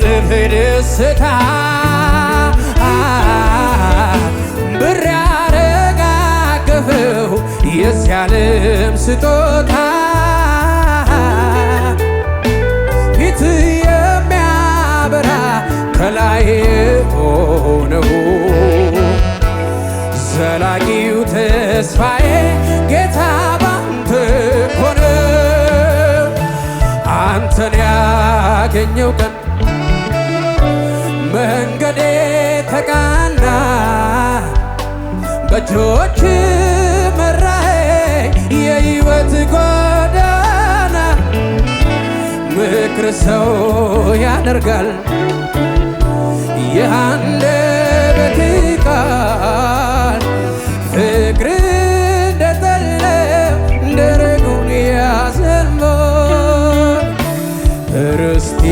እጥፍ ደስታ ብር ያረጋገፈው የዚህ ዓለም ስጦታ ፊት የሚያበራ ከላይ ሆነው ዘላቂው ተስፋዬ ጌታ ባንተ ሆነ። አንተን ያገኘው ቀን መንገዴ ተቃና በእጆች መራኸኝ የሕይወት ጎዳና ምክር ሰው ያደርጋል የአንደበት ቃል ፍቅር እንደጠለው ደረቁን ያዘንባል ርስቴ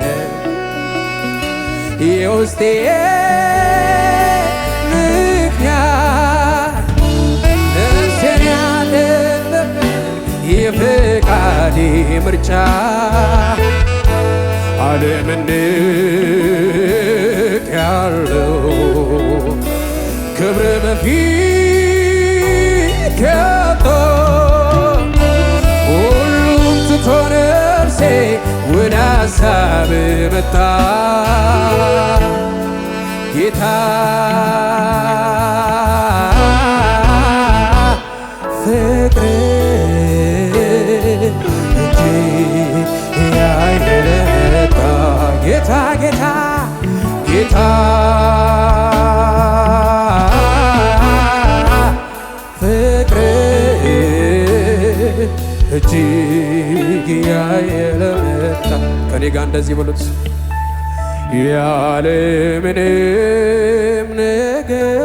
ነህ የውስጤ ምክንያት ነፍሴን ያደረገ የፈቃዴ ምርጫ ዓለምን ንቄአለሁ ክብር በፊት ከቶ ሁሉም ትቶ ነፍሴ ወደ ሐሳብ መጣ ጌታ ፍቅር እጅግ ያይለታ ጌታ ጌታ ጌታ ፍቅር እጅግ ያይለታ ከኔ ጋር እንደዚህ በሉት ያለምንም ነገር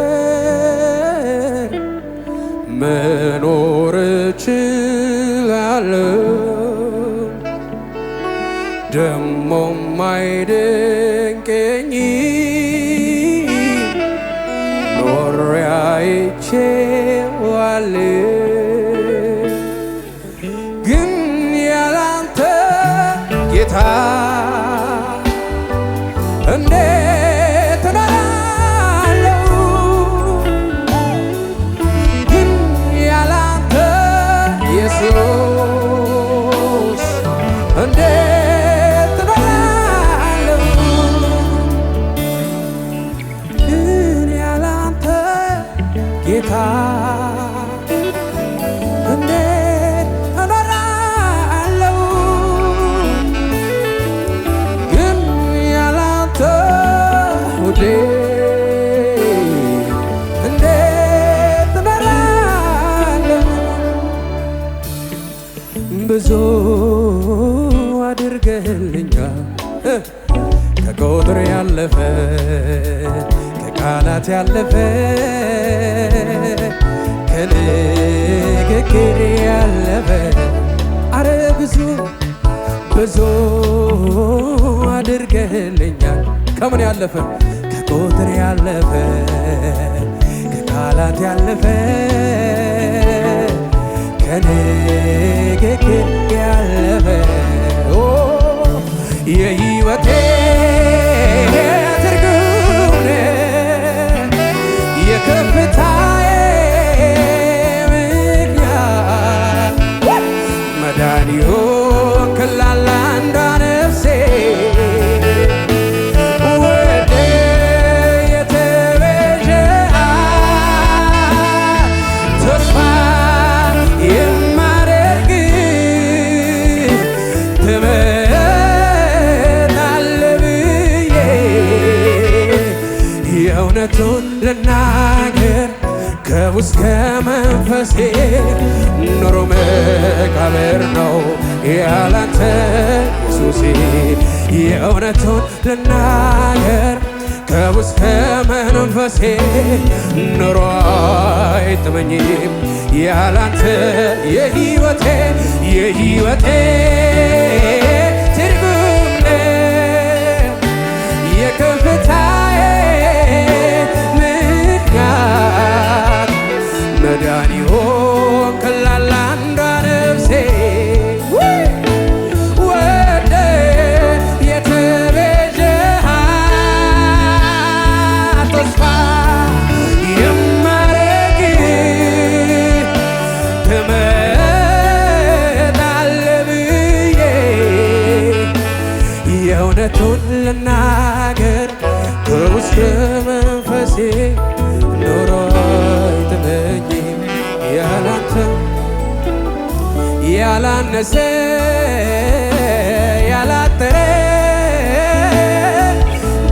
መኖር እችላለሁ ደሞም አይደንቀኝ ኖሬ አይቼዋለሁ ግን ያላንተ ጌታ እንዴት እኖራለሁ ግን ያላንተ ኢየሱስ እንዴት እኖራለሁ ግን ያላንተ ጌታ እንዴት እኖራለሁ ግን ያላንተ ውዴ እንዴት እኖራለሁ ብዙ አድርገልኛል ከቁጥር ያለፈ ከቃላት ያለፈ ከንግግር ያለፈ አረ ብዙ ብዙ አድርገልኛል ከምን ያለፈ ከቁጥር ያለፈ ከቃላት ያለፈ ከንግግር ያለፈ የሕይወቴ ትርጉም ነህ የከፍታዬ ምክንያት መዳን ይሆንክልሃል አንዷ ነፍሴ ወደ የተቤዠሃት ተስፋ የማደርግ ትመጣለህ ብዬ የእውነቱን ልናገር ከውስጥ ከመንፈሴ ኑሮ መቃብር ነው ያላንተ ኢየሱሴ የእውነቱን ልናገር ከውስጥ ከመንፈሴ ኑሮ አይጥመኝም ያላንተ የሕይወቴ ትርጉም ነህ የከፍታዬ ምክንያት መዳን ይሆንክልሃል አንዷ ነፍሴ ወደ እውነቱን ልናገር ከውስጥ መንፈሴ ኑሮ አይጥመኝም ያላንተ ያላነሰ ያላጠረ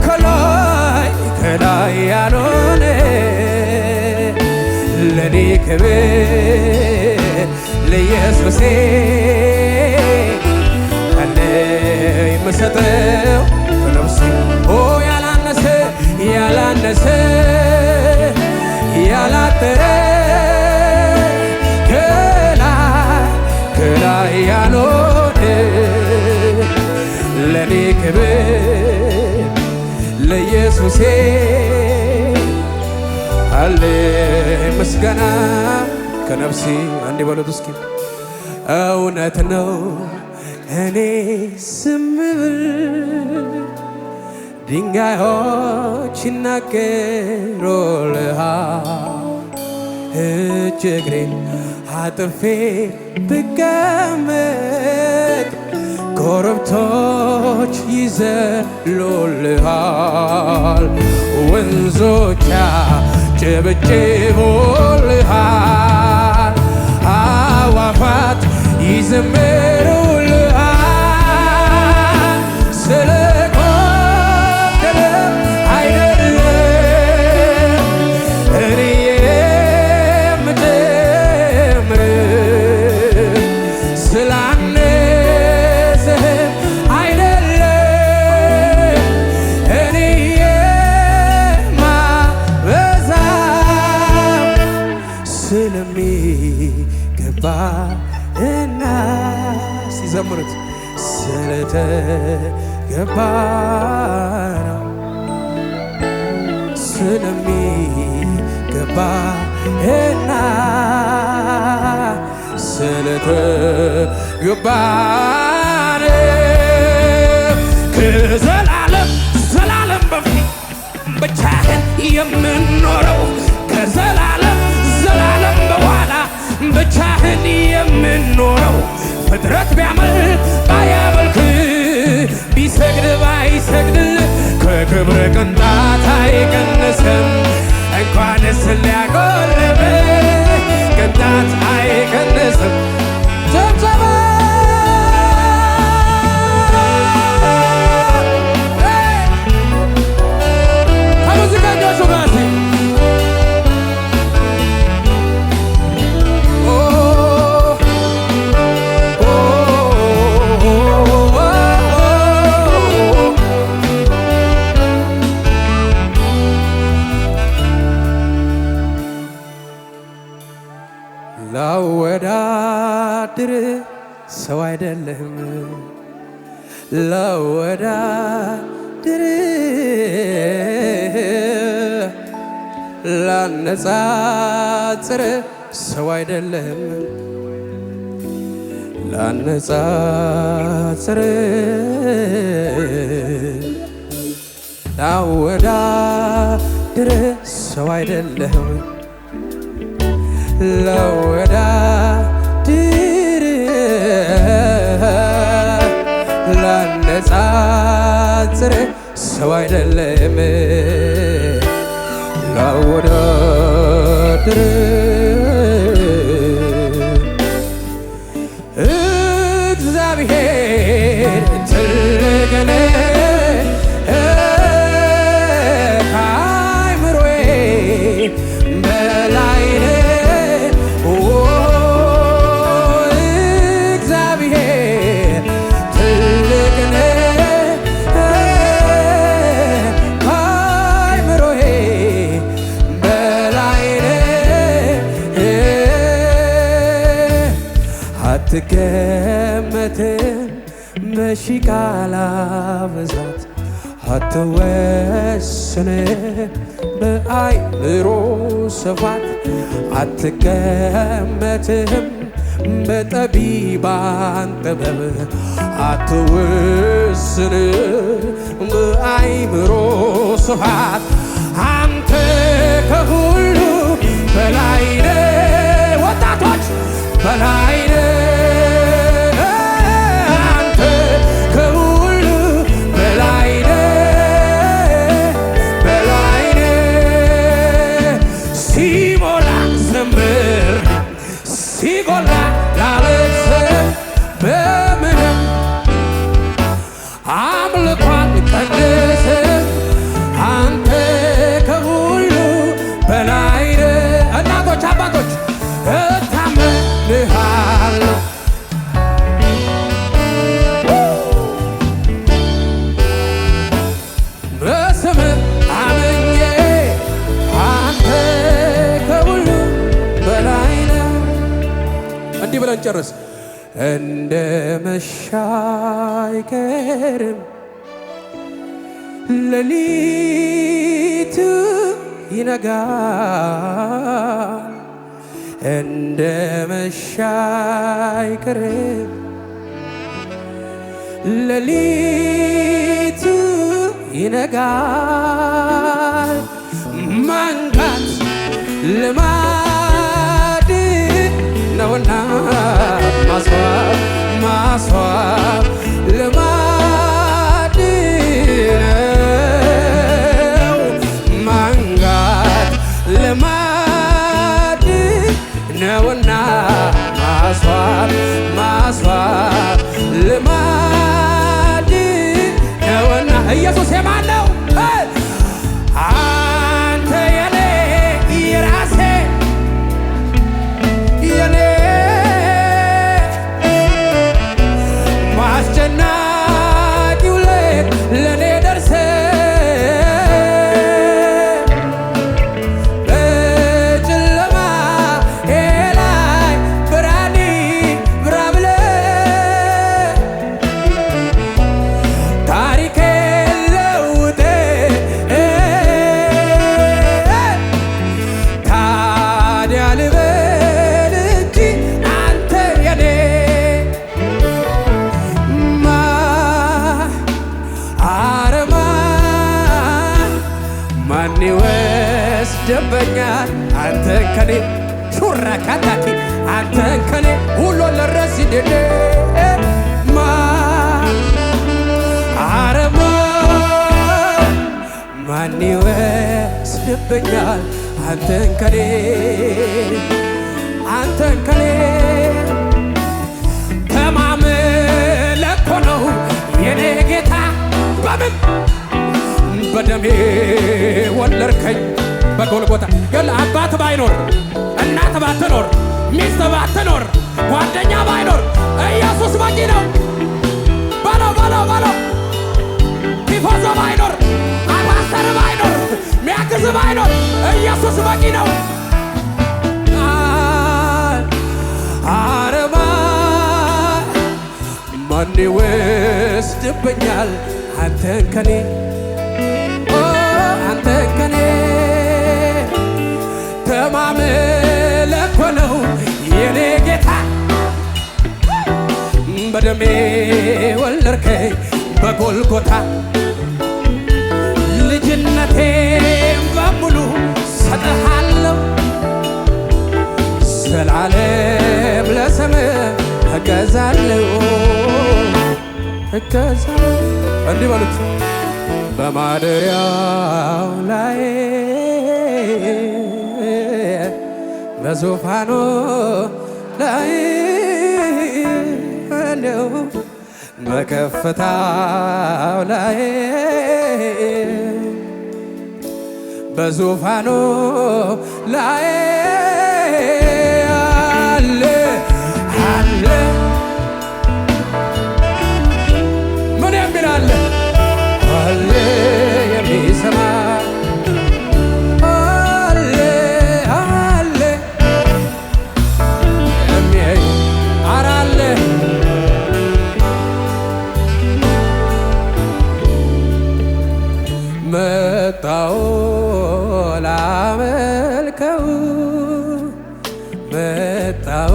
ከላይ ከላይ ያልሆነ ለኔ ክብር ለኢየሱሴ አለ የምሰጠው ከነፍሴ ያላነሰ ያላነሰ ያላጠረ ከላይ ያልሆነ ለኔ ክብር ለኢየሱሴ አለ ምስጋና ከነፍሴ አንድ በሉት እስኪ እውነት ነው እኔ ዝም ብል ድንጋዮች ይናገሩልሃል እጅ እግሬን አጥፌ ብቀመጥ ኮረብቶች ይዘሉልሃል ወንዞች ያጨበጭቡልሃል አዕዋፋት ይዘምሩልሃል ስለጎደለ አይደለም እኔ የምጨምር ስላነሰህም አይደለም እኔ የማበዛው ስለሚገባህና ሲዘምሩት ስለተገባ ነው ስለሚገባህና ስለተገባ ነው ከዘላለም ዘላለም በፊት ብቻህን የምንኖረው ከዘላለም ዘላለም በኋላ ብቻህን የምንኖረው ፍጥረት ቢያመልክ ባያመልክ ቢሰግድ ባይሰግድል ከክብር ቅንጣት አይቀንስም እንኳንስ ሊያጎልብ ቅንጣት አይቀንስም ጨብጨባ ከሙዚቀኞቹ ጋር ላወዳድር ሰው አይደለም ላወዳድር ላነጻጽር ሰው አይደለም ላነጻጽር ላወዳድር ሰው አይደለም ላወዳድር ላነጻጽር ሰው አይደለም ላወዳድር እግዚአብሔር ትልቅ ነው ከአእምሮዬ በላይ ነው አትገመትም በሺህ ቃላት ብዛት አትወስንም በአእምሮ ስፋት አትገመትም በጠቢባን ጥበብ አትወስንም በአእምሮ ስፋት አንተ ከሁሉ በላይ ነህ ወጣቶች በላይ ነህ አንተ ከሁሉ በላይ ጨርስ። እንደ መሻ አይቀርም ሌሊቱ ይነጋል። እንደ መሻ አይቀርም ሌሊቱ ይነጋል። መንጋት ልማድ ነውና ማስዋብ ልማድ ነው። መንጋት ልማድ ነውና ማስዋብ ልማድ ነውና። ኢየሱስ የማን ነው? አንተ የኔ የራሴ የኔ ማስጨናቂው ሌት ለኔ ደርሰ በጨለማ ላይ ብርሃን ብራ ብለ ታሪኬ ለውጥ ታዲያ ልበል እንጂ አንተ የኔ ማን ይወስድብኛል አንተን ከኔ ሹራ ካታኪ አንተን ከኔ ሁሉ ለረሲደኔ ማን ይወስድብኛል አንተን ከኔ ተማምለኮ ነው የኔ ጌታ በምን በደሜ ወለድከኝ በጎልጎታ። ገል አባት ባይኖር እናት ባትኖር ሚስት ባትኖር ጓደኛ ባይኖር ኢየሱስ በቂ ነው። በለው በለው በለው። ቲፎዞ ባይኖር አባስተር ባይኖር ሚያግዝ ባይኖር ኢየሱስ በቂ ነው። አረማ ማን ይወስድብኛል አንተን ከኔ አንተን ከኔ ተማምለኮ ነው የኔ ጌታ በደሜ ወለድከኝ በጎልጎታ። ልጅነቴም በሙሉ ሰጥሃለሁ ዘላለም ለስምህ እገዛለሁ። እንዲህ በሉት በማደሪያው ላይ በዙፋኑ ላይ ነው በከፍታው ላይ በዙፋኑ ላይ አለ አለ ምን የሚል አለ አለ የሚሰማ አለ አለ የሚያይ ኧረ አለ መጣሁ ላመልከው መጣሁ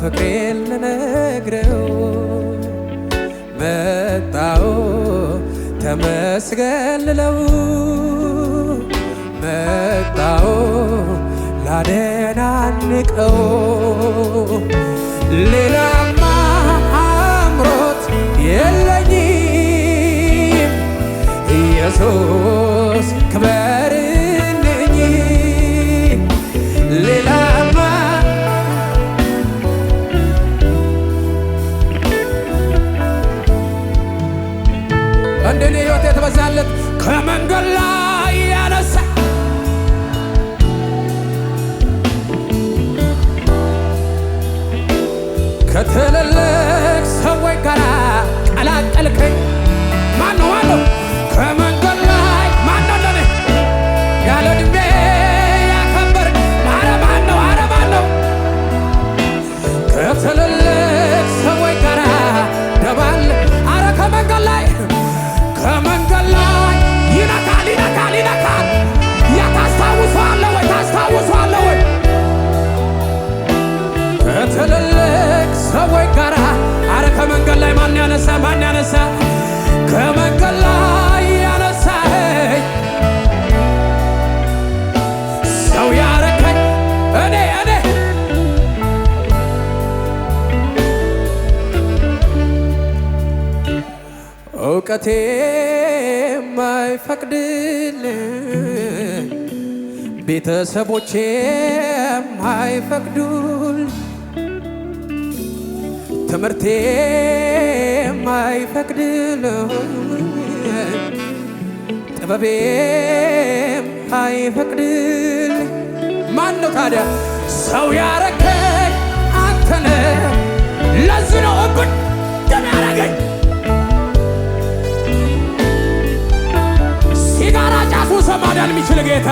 ፍቅሬን ልነግረው መጣሁ ተመስገን ልለው መጣሁ ላደናንቀው ሌላማ አምሮት የለኝም ኢየሱስ ክበርልኝ ሌላማ እንደኔ ሕይወት የተበዛለት ከመንገድ ላይ ያነሳ ከትልልቅ ሰዎች ጋር ቀላቀልከኝ። ማነው ማነው ከመንገድ ላይ ማነው እንደኔ ያለ ዕድሜ ያከበርክ? ኧረ ማነው ኧረ ማነው ከመንገድ ላይ ይነካል ይነካል ይነካል። ታስታውሰዋለህ ወይ ታስታውሰዋለህ ወይ? ከትልልቅ ሰዎች ጋር አረ ከመንገድ ላይ ማን ያነሳ ማን ያነሳ? ከመንገድ ላይ ያነሳኸኝ ሰው ያረከኝ እኔ እውቀቴ ማይፈቅድልኝ ቤተሰቦቼ ማይፈቅዱል ትምህርቴ ማይፈቅድልኝ ጥበቤ ማይፈቅድልኝ ማን ነው ታዲያ? ሰው ያረከኝ አንተነ። ለዚህ ነው እብድ የሚያረገኝ ሲጋራ ጫሱ ሰው ማዳን የሚችል ጌታ፣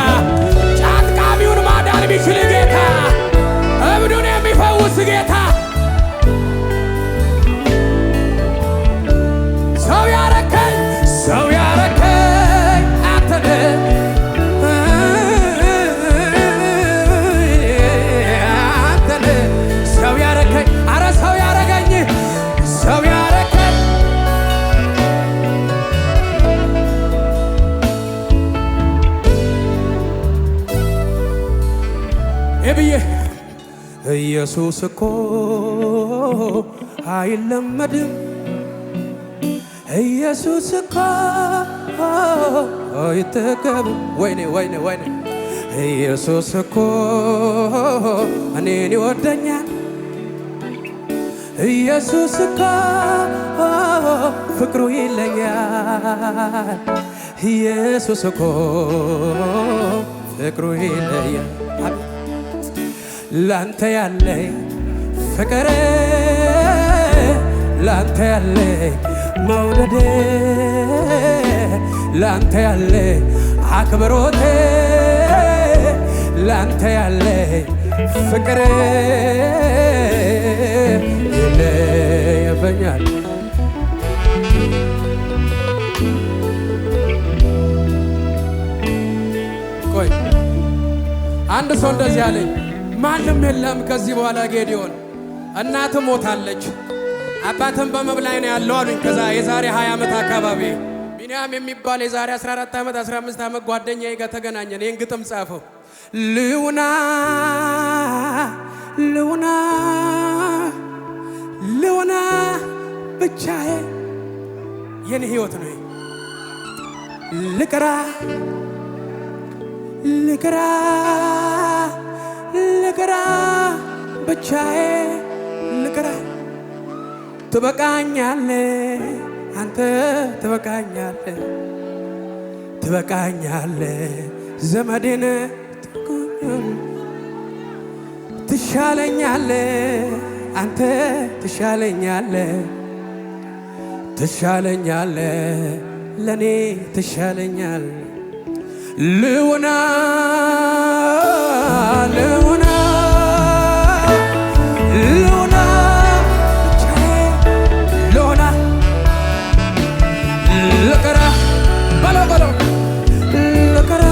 ጫት ቃሚውን ማዳን የሚችል ጌታ፣ እብዱን የሚፈውስ ጌታ ሰው ያረከኝ አንተነ አንተነ ሰው ያረከኝ አረ ሰው ያረገኝ ሰው ያረከኝ ብዬ ኢየሱስ እኮ አይለመድም። ኢየሱስ እኮ አይጠገብም። ወይኔ ወይኔ ወይኔ ኢየሱስ እኮ እኔን ይወደኛል። ኢየሱስ እኮ ፍቅሩ ይለያል። ኢየሱስ እኮ ፍቅሩ ይለያል። ላንተ ያለኝ ፍቅር ላንተ ያለኝ መውደድ ላንተ ያለኝ አክብሮት ላንተ ያለኝ ፍቅር ይለየኛል። ቆይ አንድ ሰው እንደዚህ አለኝ፣ ማንም የለም ከዚህ በኋላ ጌዲዮን፣ እናትም ሞታለች አባትም በመብላይ ነው ያለው አሉኝ። ከዛ የዛሬ 20 ዓመት አካባቢ ቢንያም የሚባል የዛሬ 14 ዓመት 15 ዓመት ጓደኛዬ ጋር ተገናኘን። ይህን ግጥም ጻፈው። ልውና ልውና ልውና ብቻዬ የኔ ህይወት ነው። ልቅራ ልቅራ ልቅራ ብቻዬ ልቅራ። ትበቃኛለህ አንተ ትበቃኛለህ ትበቃኛለህ ዘመዴን ትሻለኛለህ አንተ ትሻለኛለህ ትሻለኛለህ ለኔ ትሻለኛለህ። ልውና ልውና ልውና ልውና ልቅራ በለው በለው ልቅራ።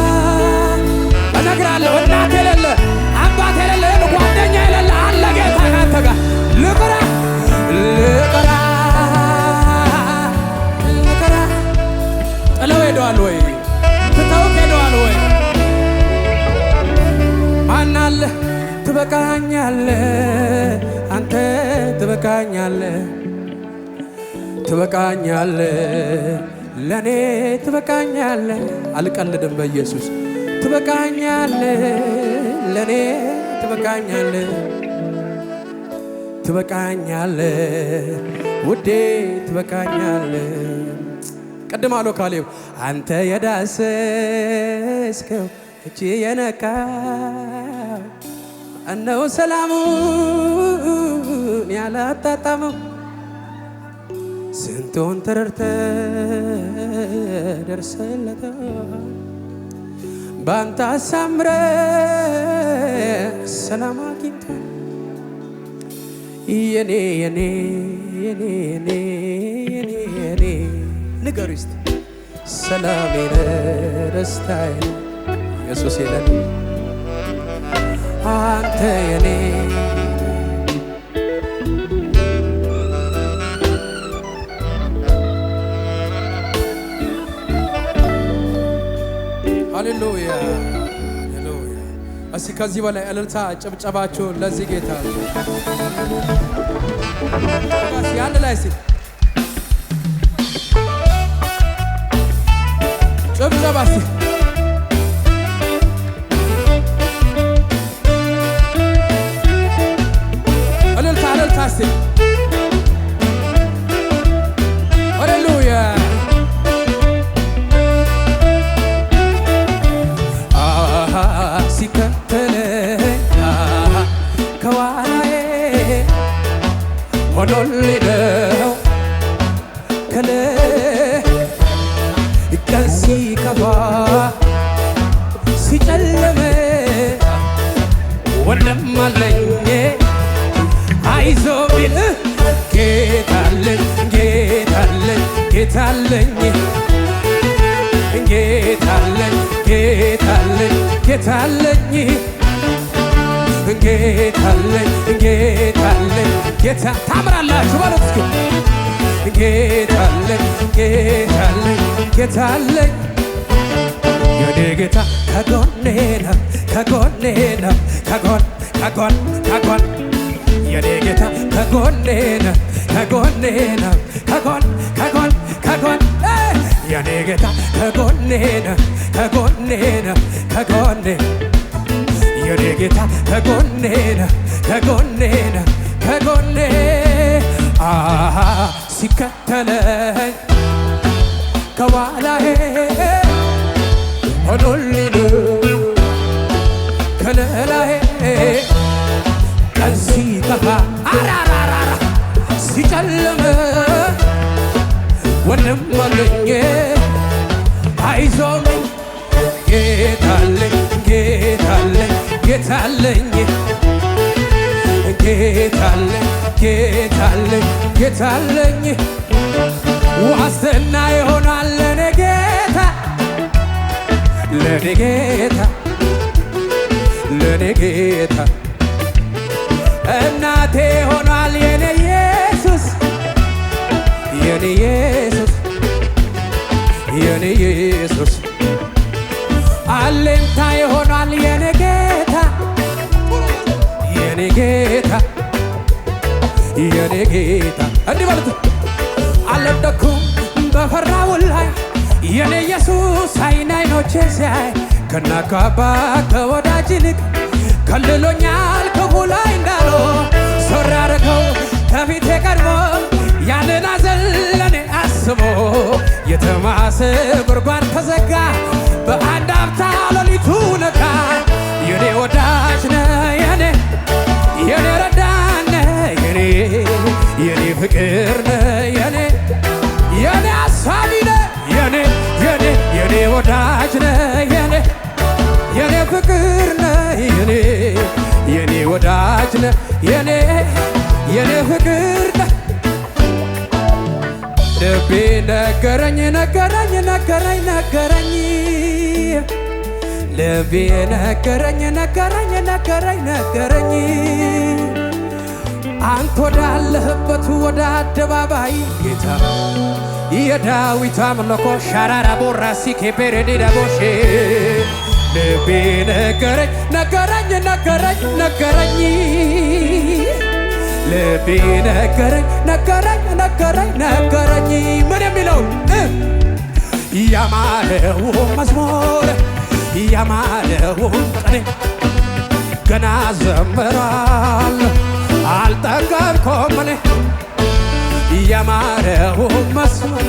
እነግራለሁ እናት የሌለ አባት የሌለ ጓደኛ የሌለ አለ ጌታ ካንተ ጋር። ልቅራ ልቅራ ልቅራ። ጥለው ሄደዋል ወይ ትተውት ሄደዋል ወይ? ማናለ ትበቃኛለህ አንተ ትበቃኛለህ ትበቃኛለህ ለኔ ትበቃኛለህ። አልቀልድም በኢየሱስ ትበቃኛለህ ለኔ ትበቃኛለህ ትበቃኛለህ ውዴ ትበቃኛለህ። ቅድም አለው ካሌብ አንተ የዳሰስከው እጅ የነካው እነው ሰላሙን ያላጣጣመው ስንቱን ተረድተህ ደርሰህለታል። ባንተ አሳምረህ ሰላም አግኝተህ የኔ የኔ የኔ የኔ የኔ ንገሩ እስቲ ሰላሜ ደስታዬ ኢየሱስ የለን አንተ የኔ ሃሌሉያ ሃሌሉያ። እስቲ ከዚህ በላይ እልልታ ጭብጨባችሁን ለዚህ ጌታ ያን ላይ እስቲ ጭብጨባ እስቲ እልልታ እልልታ እስቲ ሃሌሉያ ሲከተለኝ ከኋላዬ ሆኖልኝ ነው ከለ ቀን ሲከፋ ሲጨልም ወንድም አለኝ አይዞህ ቢል ጌታለኝ ጌታለኝ ጌታለኝ ጌታለኝ ጌታለኝ ጌታለኝ ጌታለኝ ጌታለኝ ጌታ ታምራላችሁ ማለት እስኪ ጌታለኝ ጌታለኝ ጌታለኝ የኔ ጌታ ከጎኔ ነው ከጎኔ ነው ከጎን የኔ ጌታ ከጎኔ ነው ከጎኔ ነው ከጎን የኔ ጌታ ከጎኔ ነው ከጎኔ ነው የኔ ጌታ ከጎኔ ነው ከጎኔ ነው ከጎኔ ሲከተለኝ ከኋላዬ ሆኖልኝ ከለላዬ ቀን ሲከፋ አራራራ ሲጨልም ወንድም አለኝ አይዞህ ጌታለኝ ጌታለኝ ጌታለኝ ጌታለኝ ጌታለኝ ጌታለኝ ዋስትና ይሆናል ለኔ ጌታ ለኔ ጌታ ለኔ ጌታ እናቴ ሆኗል የኔ ኢየሱስ የኔ ኢየሱስ የኔ ኢየሱስ አለኝታ ይሆናል የኔ ጌታ የኔ ጌታ የኔ ጌታ እንዲህ በሉት አልወደኩም በፈራው ላይ የኔ ኢየሱስ አይኖቼ ሲያይ ከእናት ከአባት ከወዳጅ ይልቅ ከልሎኛል ክፉ ላይ እንዳልሆን ዞር አደረገው ከፊቴ ቀድሞ ያንን ሐዘን ለኔ አስቦ የተማሰ ጉድጓድ ተዘጋ በአንድ አፍታ ሌሊቱ ነጋ የኔ ወዳጅ ነህ የኔ ረዳት ነህ የኔ ፍቅር ነህ የኔ አሳቢ ነህ የኔ ወዳጅ ነህ የኔ ፍቅር ነህ የኔ ወዳጅ ነህ የኔ ፍቅር ነህ ልቤ ነገረኝ ልቤ ነገረኝ አንተ ወዳለህበት ወደ አደባባይ ጌታ የዳዊት አምልኮ ሻራራ ቦራሲ ከበረዲ ዳቦሼ ልቤ ነገረኝ ልቤ ነገረኝ ምን የሚለውን ያማረው መዝሙር ያማረው ቅኔ ገና ዘምራለሁ አልጠገብኩም እኔ ያማረው መዝሙር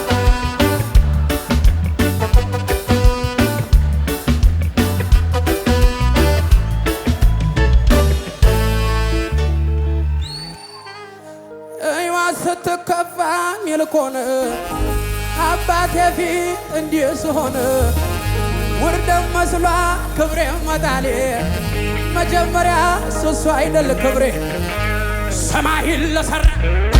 ስትከፋ ሚልኮን አባቴ ፊት እንዲህ ስሆን ውርደት መስሏ ክብሬ መጣሌ መጀመሪያ እሱ አይደል ክብሬ ሰማይን ለሠራ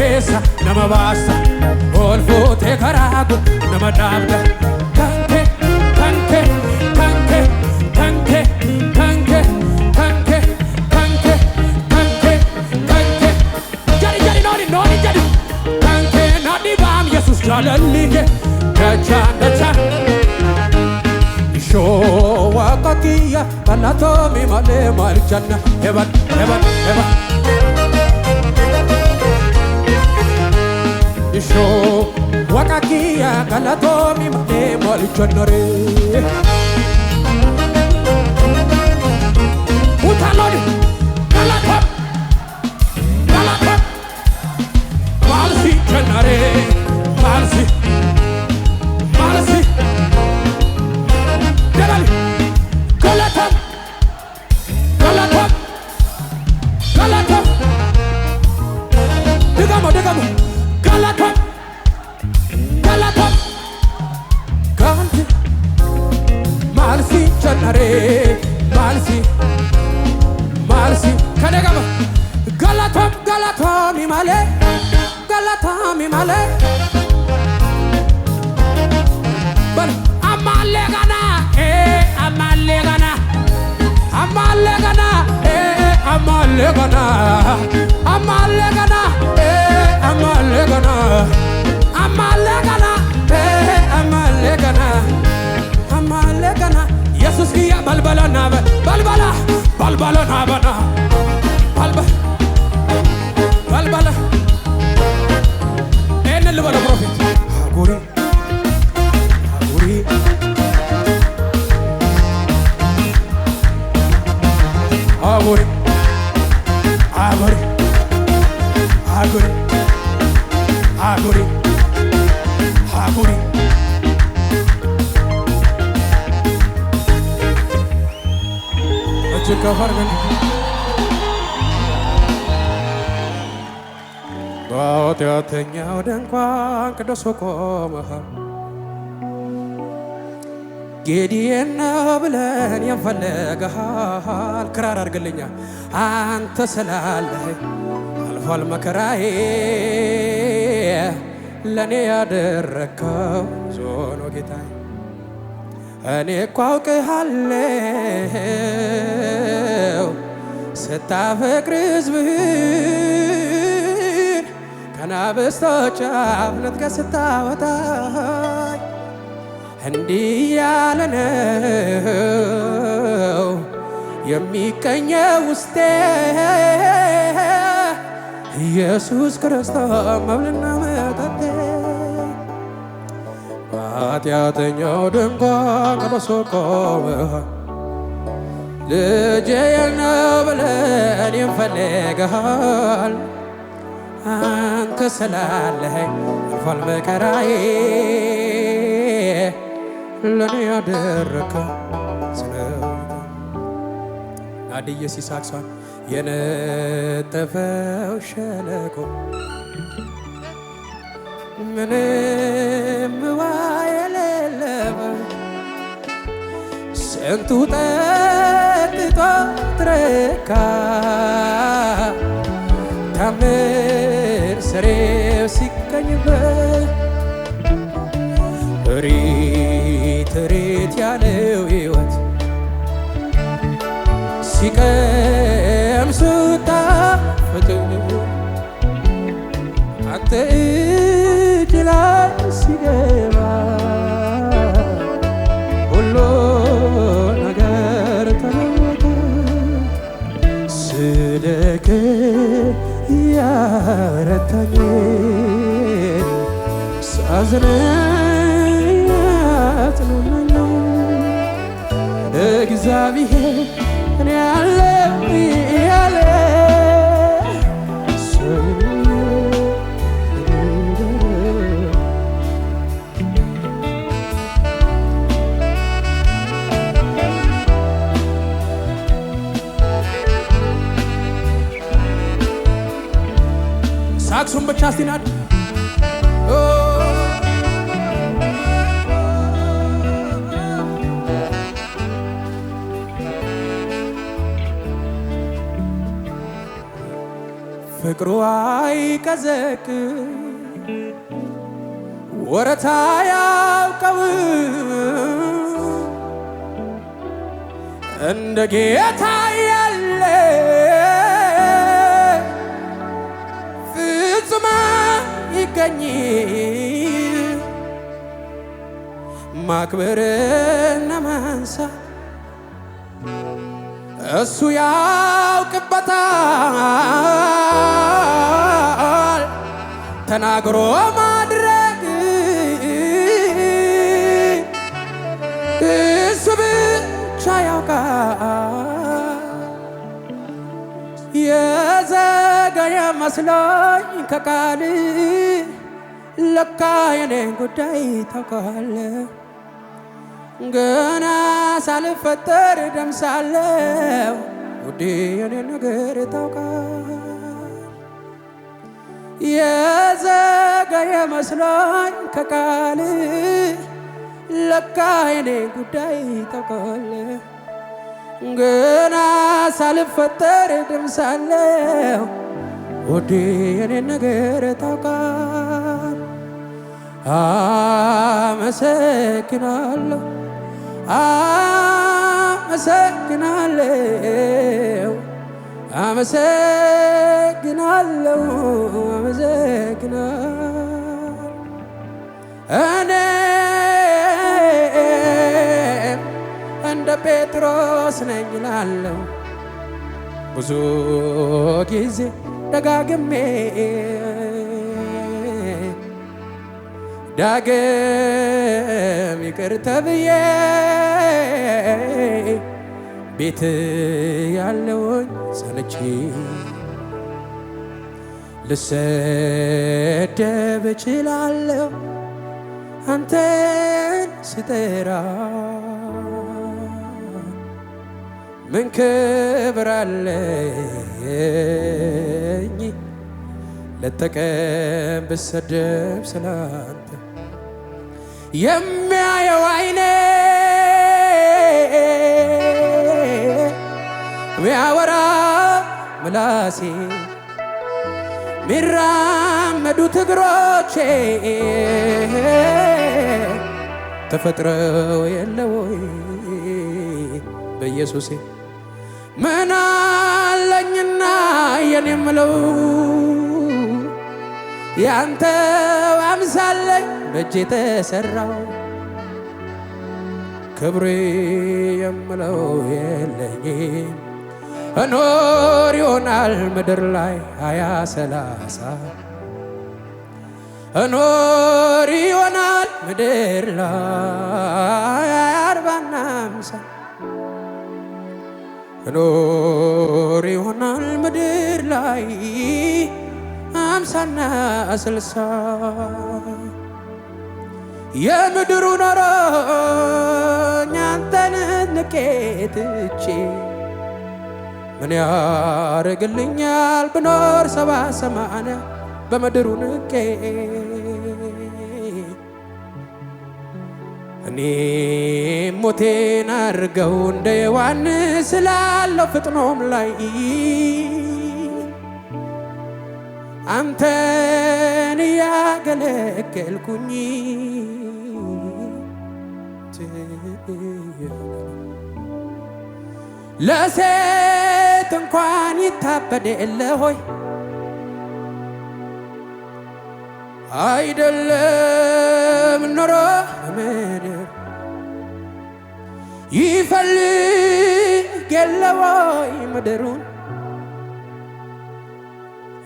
keessa nama baasa ol fuutee karaa kun nama dhaabda kanke kanke kanke kanke kanke kanke kanke kanke kanke jadi jadi noni jadi kanke nadi bam Yesus jalalike dachan dachan showa kakiya kanatomi male marjanna heaven heaven heaven showa kakiya kanatomi male marjanna re utaloni kalatom kalatom malsi janare malsi malsi Galatam, Galatam, Galatam, digamo, Galatam, Galatam, Ganti, Malsi, Chanare, Malsi, Malsi, Kanegama, Galatam, Galatam, Imale, Galatam, Imale, but Amalegana. Amalegana, Amalegana, Amalegana, Amalegana, Amalegana, Amalegana, Amalegana, Amalegana. Jesus kiya balbala naba, balbala, balbala naba na, balbala, balbala. Enel bala prophet. Aguri, aguri. Aguri, aguri, aguri, aguri, aguri. Achika fargan. Baut ya tenya dan kwang kedosokoma. ጌዲየን ብለን የፈለገሃል ክራር አድርግልኛ አንተ ስላለህ አልፏል መከራዬ ለኔ ያደረከው ዞኖ ጌታዬ እኔ እኮ አውቅሃለሁ ስታፈቅር ሕዝብህን ከናብስቶች አፍ ነጥቀህ ስታወጣኝ እንዲህ ያለ ነው የሚቀኘው ውስጤ ኢየሱስ ክርስቶስ መብልና መጠጤ በኃጢአተኛው ድንኳን ቀበሶ ቆመ ልጄ ነው ብለን ይፈልግሃል አንተ ስላለኸኝ አልፏል መከራዬ ለኔ ያደረከው ስለሆነ ናድዬ ሲሳክሷል የነጠፈው ሸለቆ ምንም ውሃ የሌለበት ስንቱ ጠጥቶ ትረካ ታምር ስሬው ሲገኝበት ሬት ሬት ያለው ሕይወት ሲቀምሱት ጣፍጥ አንተ እጅ ላይ ሲገባ ሁሉ ነገር ተለወጠ ስደክም ያበረታኝ ሳዝን እግዚአብሔር እኔ ያለው ያለ ሳክሱን ብቻ ሲናድ ፍቅሩ አይቀዘቅ ወረታ ያውቀው እንደ ጌታ ያለ ፍጹም ይገኝ ማክበርና ማንሳት እሱ ያውቅበታል ተናግሮ ማድረግ እሱ ብቻ ያውቃል። የዘገየ መስሎኝ ከቃል ለካ የኔን ጉዳይ ታውቃለህ። ገና ሳልፈጠር ደምሳለሁ ውዴ የኔን ነገር ታውቃለህ። የዘገየ መስሎኝ ከቃል ለካ የኔን ጉዳይ ታውቃለህ። ገና ሳልፈጠር ደምሳለሁ ውዴ የኔን ነገር ታውቃለህ። አመሰግናለሁ አመሰግናለሁ አመሰግናለሁ አመሰግናለሁ እኔ እንደ ጴጥሮስ ነኝ እላለሁ ብዙ ጊዜ ደጋግሜ ዳግም ይቅር ተብዬ ቤት ያለውኝ ጸንቼ ልሰደብ እችላለሁ አንተን ስጠራ ምን ክብር አለኝ ለተቀን ብሰደብ ስላንተ የሚያየው አይኔ ሚያወራ ምላሴ ሚራመዱት እግሮቼ ተፈጥረው የለወይ በኢየሱሴ ምን አለኝና የኔ የምለው ያንተ አምሳለኝ በእጄ ተሰራው ክብሬ የምለው የለኝም እኖር ይሆናል ምድር ላይ 20-30 እኖር ይሆናል ምድር ላይ 40-50 እኖር ይሆናል ምድር ላይ 50-60 የምድሩ ኖሮኝ አንተን ንቄ ትቼ ምን ያረግልኛል ብኖር 70-80 በምድሩ ንቄ እኔ ሞቴን አድርገው እንደ ዮሐንስ ስላለው ፍጥኖም ላይ አንተን ያገለገልኩኝ ለሴት እንኳን ይታበድ የለ ሆይ አይደለም ኖሮ ምድር ይፈልግ የለ ወይ ምድሩን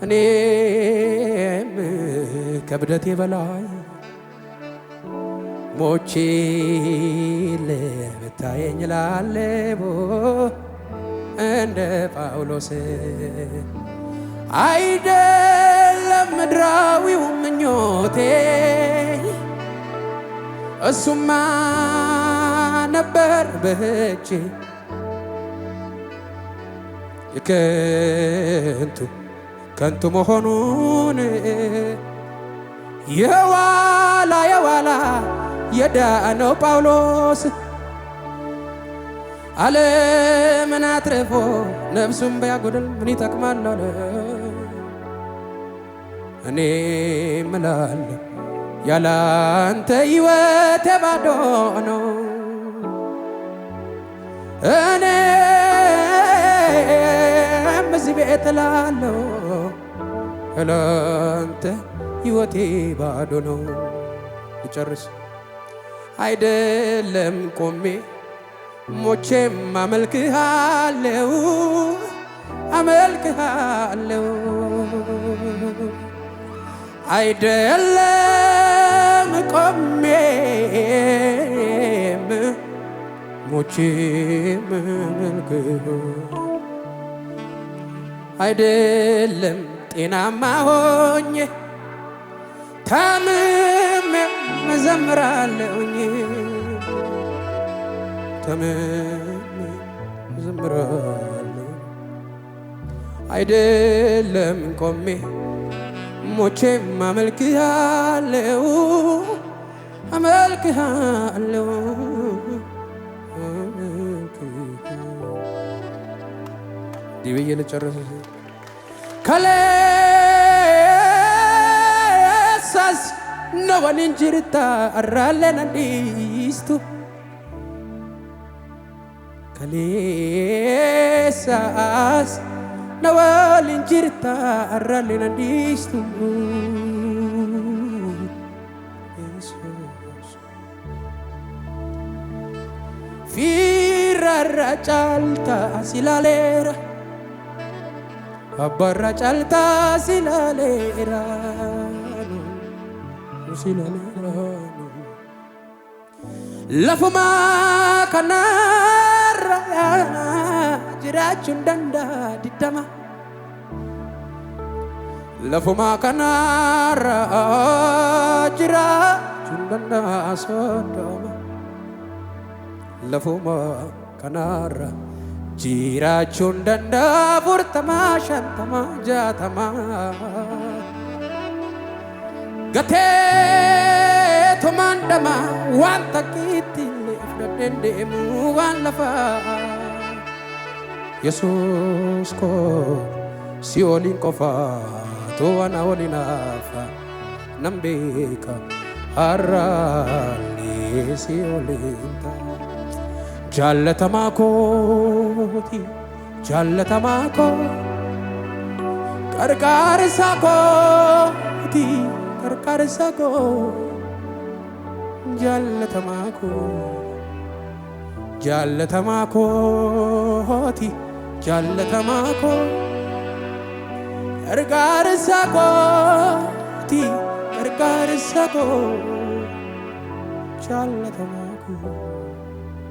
እኔም ከብደቴ በላይ ሞቼ ለምታየኝ ላለቦ እንደ ጳውሎስ አይደለም ምድራዊው ምኞቴ እሱማ ነበር በእጄ ከንቱ መሆኑን የዋላ የዳነው ጳውሎስ ዓለምን አትርፎ ነፍሱን ቢያጎድል ምን ይጠቅማል አለ። እኔ እምላለሁ ያላንተ ሕይወቴ ባዶ ነው። እኔም እዚህ ቤት እላለሁ ያላንተ ሕይወቴ ባዶ ነው። ልጨርስ አይደለም ቆሜ ሞቼም አመልክሃለሁ አመልክሃለሁ አይደለም ቆሜም ሞቼም አመልክሃለሁ አይደለም ጤናማ ሆኜ ታምሜ እዘምራለሁኝ ታምሜ እዘምራለሁ አይደለም ቆሜ ሞቼም አመልክሃለሁ አመልክሃለሁ እንዲህ ብዬ ልጨርስ ከሌሳስ ነወሊን ጅርታ አራለን አንዲስቱ ከሌሳስ ነወሊን ጅርታ አራለን አንዲስቱ ፊራራ ጫልታ ሲላሌራ አባራ ጫልታ ሲላሌራ ለፉማ ከናራ ጅራቹን ደንዳ ዲደማ ለፉማ ከናራ ጅራቹን ደንዳ ሶዶማ ለፉማ ከናራ ጅራቹን ደንዳ ፉርተማ ሸንተማ ጃተማ gatee tomandama wanta kitille fudhadhee waan lafa Yesuus ko si olin qofa to ana olin afa nambeka harali si olin ta jallatama kooti jallatama ko karkarisa kooti karkarisa ko jallatama kooti jallatama ko karkarisa kooti karkarisa ko jallatama ko